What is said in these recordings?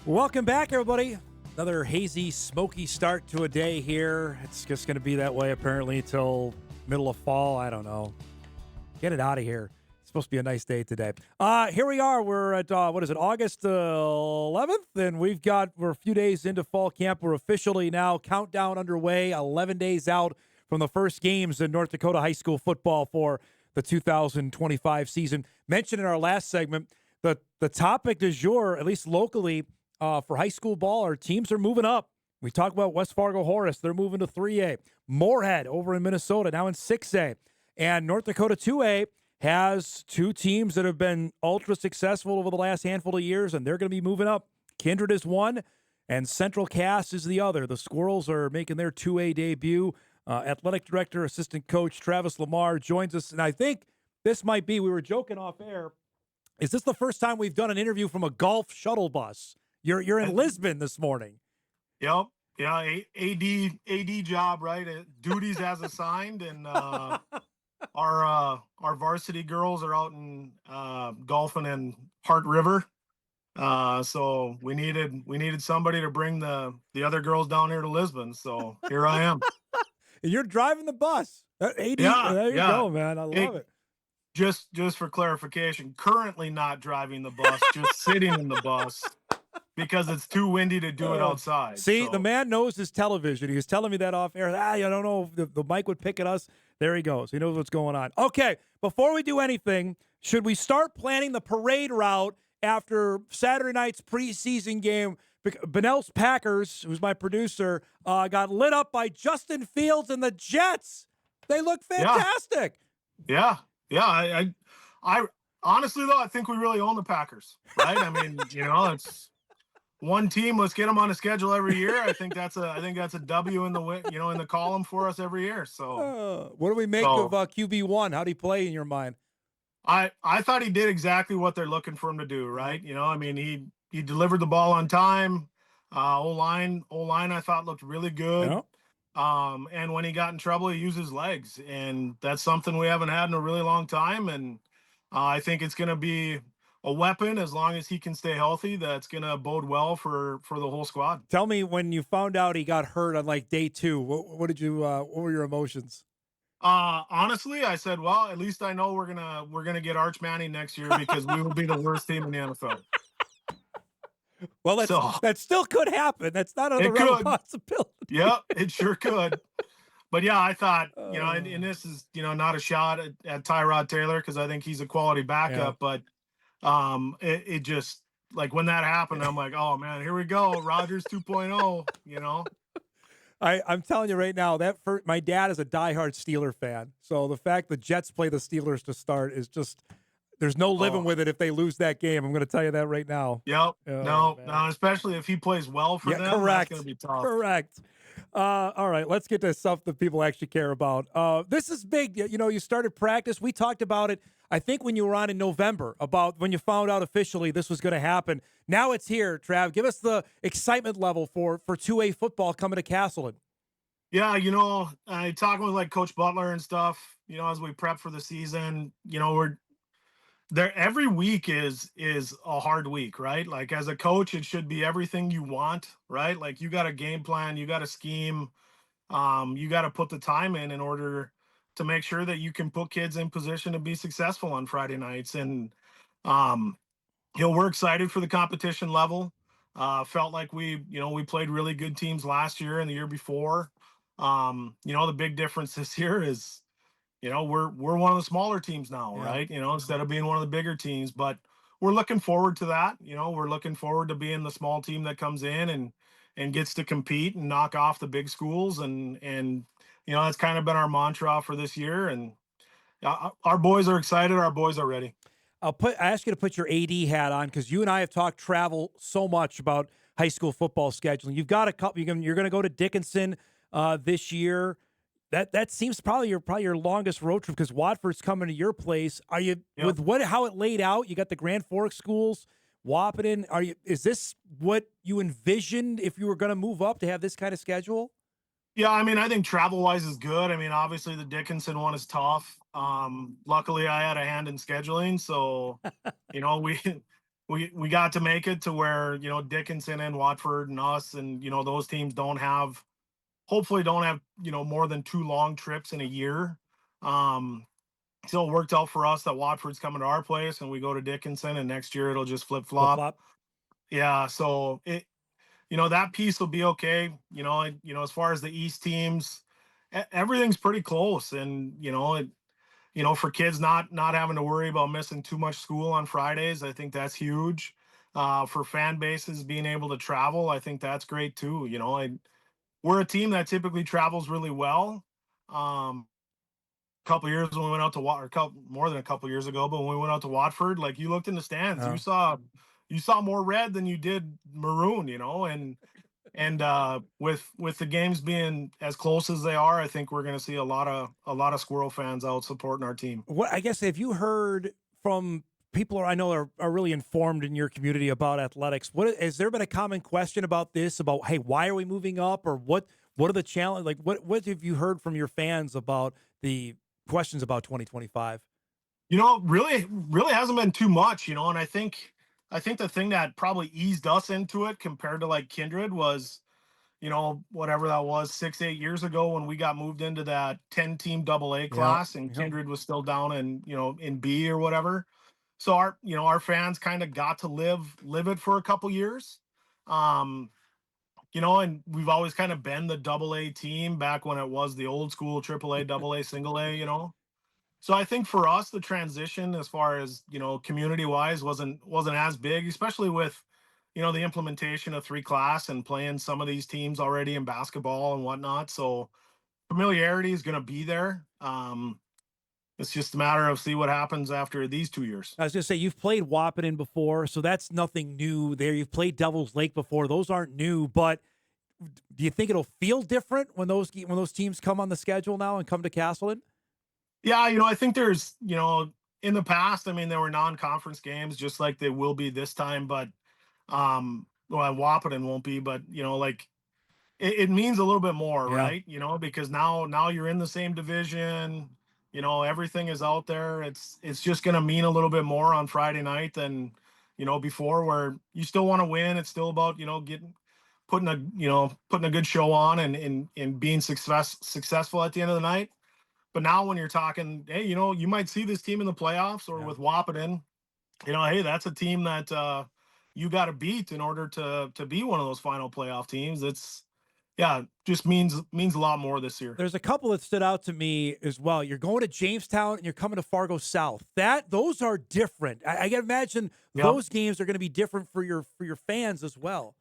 Welcome back, everybody. Another hazy, smoky start to a day here. It's just going to be that way apparently till middle of fall. I don't know. Get it out of here. It's supposed to be a nice day today. Here we are. We're at what is it, August 11th, and we're a few days into fall camp. We're officially now countdown underway. 11 days out from the first games in North Dakota high school football for the 2025 season. Mentioned in our last segment, the topic du jour, at least locally, for high school ball, our teams are moving up. We talk about West Fargo Horace. They're moving to 3A. Moorhead over in Minnesota, now in 6A. And North Dakota 2A has two teams that have been ultra successful over the last handful of years, and they're going to be moving up. Kindred is one, and Central Cass is the other. The Squirrels are making their 2A debut. Athletic director, assistant coach Travis Lemar joins us, and I think this might be, we were joking off air, is this the first time we've done an interview from a golf shuttle bus? You're in Lisbon this morning. Yep. Yeah. AD job, right? Duties as assigned, and our varsity girls are out in golfing in Heart River. So we needed somebody to bring the other girls down here to Lisbon. So here I am. And you're driving the bus. AD, Yeah. there you Yeah. go, man. I love it. Just for clarification, currently not driving the bus, just sitting in the bus because it's too windy to do it outside. See, the man knows his television. He was telling me that off air. I don't know if the mic would pick at us. There he goes. He knows what's going on. Okay, before we do anything, should we start planning the parade route after Saturday night's preseason game? Benel's Packers, who's my producer, got lit up by Justin Fields and the Jets. They look fantastic. Yeah. I honestly, though, I think we really own the Packers, right? I mean, it's one team. Let's get them on a schedule every year. I think that's a W in the column for us every year. So, what do we make of QB1? How do he play in your mind? I thought he did exactly what they're looking for him to do, right? I mean, he delivered the ball on time. O-line I thought looked really good. Yeah. And when he got in trouble, he used his legs, and that's something we haven't had in a really long time. And I think it's going to be a weapon as long as he can stay healthy. That's going to bode well for the whole squad. Tell me, when you found out he got hurt on like day 2, what were your emotions? Honestly, I said, well, at least I know we're gonna get Arch Manning next year, because we will be the worst team in the NFL. Well, that still could happen. That's not on the realm of possibility. Yep, it sure could. But yeah, I thought, and this is, not a shot at Tyrod Taylor, because I think he's a quality backup, but it just, like, when that happened, I'm like, oh man, here we go, Rodgers 2.0. I'm telling you right now, my dad is a diehard Steeler fan, so the fact the Jets play the Steelers to start is just, there's no living with it if they lose that game. I'm going to tell you that right now. Yep. No, especially if he plays well for them. Correct. That's going to be tough. Correct. All right, let's get to stuff that people actually care about. This is big. You started practice. We talked about it, I think, when you were on in November, about when you found out officially this was going to happen. Now it's here, Trav. Give us the excitement level for 2A football coming to Castleton. Yeah, I talking with like Coach Butler and stuff, as we prep for the season, we're there every week is a hard week, right? Like, as a coach, it should be everything you want, right? Like, you got a game plan, you got a scheme, you got to put the time in order to make sure that you can put kids in position to be successful on Friday nights. And we're excited for the competition level. Felt like we played really good teams last year and the year before. The big difference this year is, we're one of the smaller teams now, right? Instead of being one of the bigger teams, but we're looking forward to that. We're looking forward to being the small team that comes in and gets to compete and knock off the big schools. And that's kind of been our mantra for this year. And our boys are excited. Our boys are ready. I ask you to put your AD hat on, because you and I have talked travel so much about high school football scheduling. You've got a couple. You're going to go to Dickinson this year. That seems probably your longest road trip, because Watford's coming to your place. Are you with how it laid out? You got the Grand Forks schools, Wahpeton. Is this what you envisioned if you were going to move up, to have this kind of schedule? Yeah, I mean, I think travel-wise is good. I mean, obviously the Dickinson one is tough. Luckily, I had a hand in scheduling, so we we got to make it to where, Dickinson and Watford and us and, those teams hopefully don't have, more than 2 long trips in a year. Um, so it worked out for us that Watford's coming to our place and we go to Dickinson, and next year it'll just flip Flip flop. flop. Yeah. So that piece will be okay. As far as the East teams, everything's pretty close. And, for kids not having to worry about missing too much school on Fridays, I think that's huge. For fan bases being able to travel, I think that's great too. We're a team that typically travels really well. A couple years when we went out to more than a couple years ago, but when we went out to Watford, like you looked in the stands, Uh, you saw more red than you did maroon, and with the games being as close as they are, I think we're going to see a lot of Squirrel fans out supporting our team. what I guess have you heard from people I know are really informed in your community about athletics? What has there been a common question about this? About hey, why are we moving up, or what are the challenge? Like what have you heard from your fans about the questions about 2025? Really hasn't been too much, and I think the thing that probably eased us into it compared to like Kindred was, whatever that was, 6, 8 years ago when we got moved into that 10 team AA Yeah, class and yeah. Kindred was still down in B or whatever. So our fans kind of got to live it for a couple years. Um, and we've always kind of been the AA team back when it was the old school AAA, AA, single A. So I think for us, the transition as far as, community wise wasn't as big, especially with, the implementation of 3 class and playing some of these teams already in basketball and whatnot. So familiarity is going to be there. It's just a matter of see what happens after these 2 years. I was gonna say you've played Wapenen before, so that's nothing new there. You've played Devil's Lake before; those aren't new. But do you think it'll feel different when those teams come on the schedule now and come to Castleton? Yeah, I think there's, in the past, I mean, there were non-conference games just like they will be this time, but well, Wapenen won't be, but like it means a little bit more, Yeah. right? Because now you're in the same division, everything is out there. It's just gonna mean a little bit more on Friday night than, before, where you still want to win. It's still about, getting putting a good show on and being successful at the end of the night. But now when you're talking, hey, you might see this team in the playoffs or Yeah. with Wapenen, hey, that's a team that you got to beat in order to be one of those final playoff teams. It's yeah, just means a lot more this year. There's a couple that stood out to me as well. You're going to Jamestown and you're coming to Fargo South. Those are different. I can imagine Yep. those games are going to be different for your fans as well.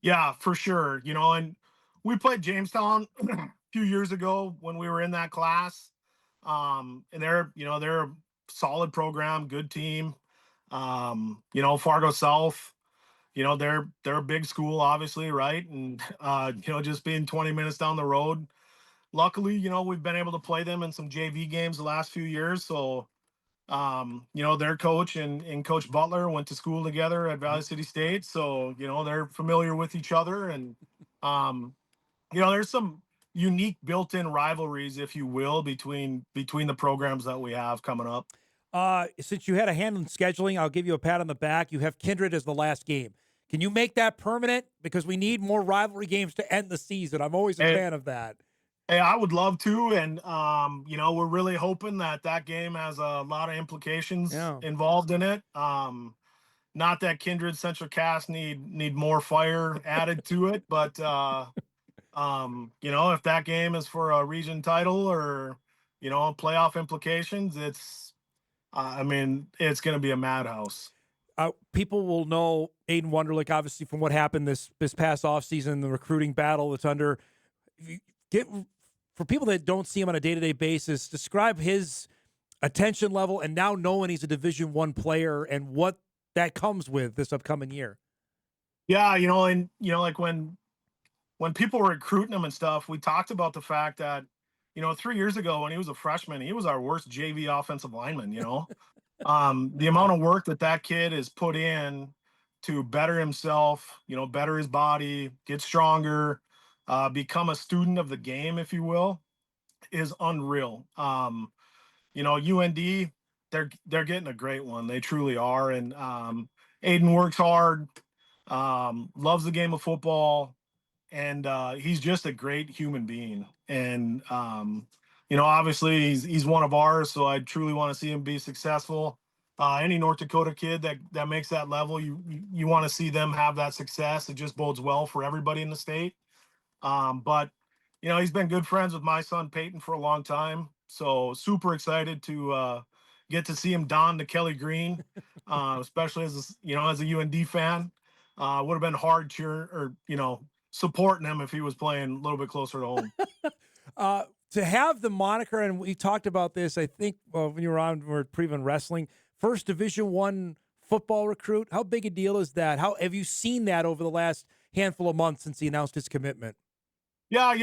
Yeah, for sure. And we played Jamestown a few years ago when we were in that class. And they're a solid program, good team. Fargo South, they're a big school, obviously, right? And just being 20 minutes down the road. Luckily, we've been able to play them in some JV games the last few years. So their coach and Coach Butler went to school together at Yeah. Valley City State. So, they're familiar with each other. And um, there's some unique built-in rivalries, if you will, between the programs that we have coming up. Since you had a hand in scheduling, I'll give you a pat on the back. You have Kindred as the last game. Can you make that permanent? Because we need more rivalry games to end the season. I'm always a Hey, fan of that. hey, I would love to, and we're really hoping that game has a lot of implications Yeah. involved in it. Not that Kindred Central Cast need more fire added to it, but if that game is for a region title or playoff implications, I mean, it's going to be a madhouse. People will know Aiden Wonderlick, obviously, from what happened this past offseason, the recruiting battle that's under. Get for people that don't see him on a day to day basis, describe his attention level and now knowing he's a Division 1 player and what that comes with this upcoming year. Yeah, and like when people were recruiting him and stuff, we talked about the fact that 3 years ago when he was a freshman, he was our worst JV offensive lineman. The amount of work that kid has put in to better himself, better his body, get stronger, become a student of the game, if you will, is unreal. UND, they're getting a great one. They truly are. And Aiden works hard, loves the game of football, and he's just a great human being. And obviously he's one of ours, so I truly want to see him be successful. Any North Dakota kid that makes that level, you want to see them have that success. It just bodes well for everybody in the state. But he's been good friends with my son Peyton for a long time, so super excited to get to see him don the Kelly green, especially as a UND fan. Would have been hard cheering or supporting him if he was playing a little bit closer to home. To have the moniker, and we talked about this, I think, when you were on, we were preview wrestling, first Division I football recruit. How big a deal is that? How have you seen that over the last handful of months since he announced his commitment? Yeah,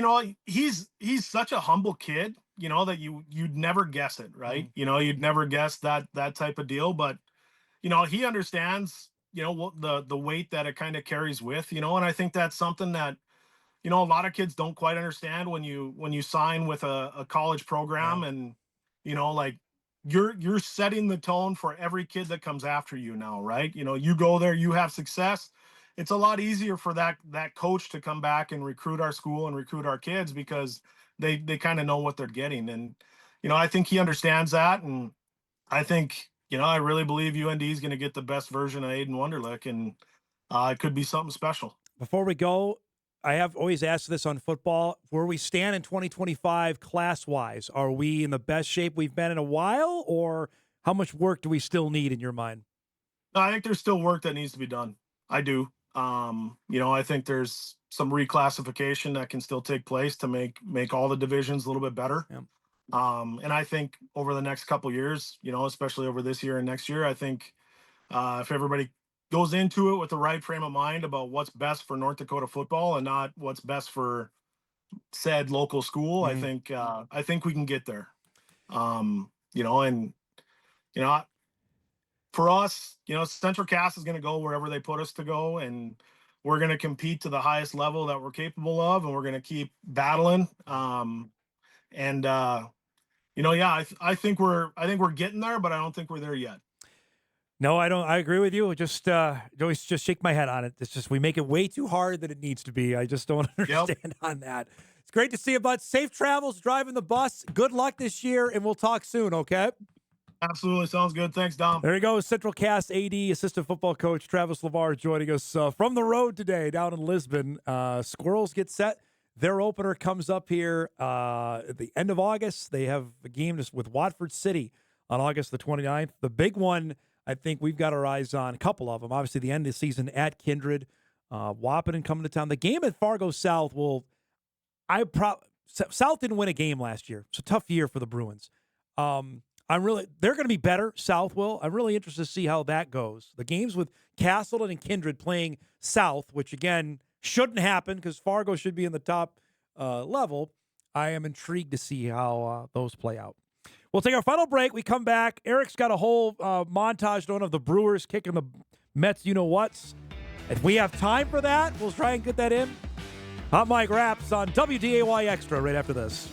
he's such a humble kid, that you'd never guess it, right? You'd never guess that type of deal, but he understands, what the weight that it kind of carries with, and I think that's something that a lot of kids don't quite understand when you sign with a college program. Yeah. And like you're setting the tone for every kid that comes after you now, right? You go there, you have success. It's a lot easier for that coach to come back and recruit our school and recruit our kids because they kind of know what they're getting. And I think he understands that. And I think I really believe UND is going to get the best version of Aiden Wonderlick, and it could be something special. Before we go, I have always asked this on football. Where we stand in 2025 class-wise, are we in the best shape we've been in a while, or how much work do we still need in your mind? I think there's still work that needs to be done. I do. I think there's some reclassification that can still take place to make all the divisions a little bit better. Yeah. And I think over the next couple years, especially over this year and next year, I think if everybody goes into it with the right frame of mind about what's best for North Dakota football and not what's best for said local school, I think we can get there. And for us, Central Cass is going to go wherever they put us to go, and we're going to compete to the highest level that we're capable of, and we're going to keep battling. And yeah, I think we're getting there, but I don't think we're there yet. No, I don't. I agree with you. Always just shake my head on it. It's just we make it way too hard than it needs to be. I just don't understand on that. It's great to see you, bud. Safe travels driving the bus. Good luck this year, and we'll talk soon, okay? Absolutely. Sounds good. Thanks, Dom. There you go. Central Cass AD, assistant football coach Travis Lemar joining us from the road today down in Lisbon. Squirrels get set. Their opener comes up here at the end of August. They have a game with Watford City on August the 29th. The big one, I think we've got our eyes on, a couple of them. Obviously, the end of the season at Kindred. Wahpeton coming to town. The game at Fargo South South didn't win a game last year. It's a tough year for the Bruins. They're going to be better. South will. I'm really interested to see how that goes. The games with Castleton and Kindred playing South, which again shouldn't happen because Fargo should be in the top level. I am intrigued to see how those play out. We'll take our final break. We come back. Eric's got a whole montage going of the Brewers kicking the Mets you-know-whats. If we have time for that, we'll try and get that in. Hot Mike Raps on WDAY Extra right after this.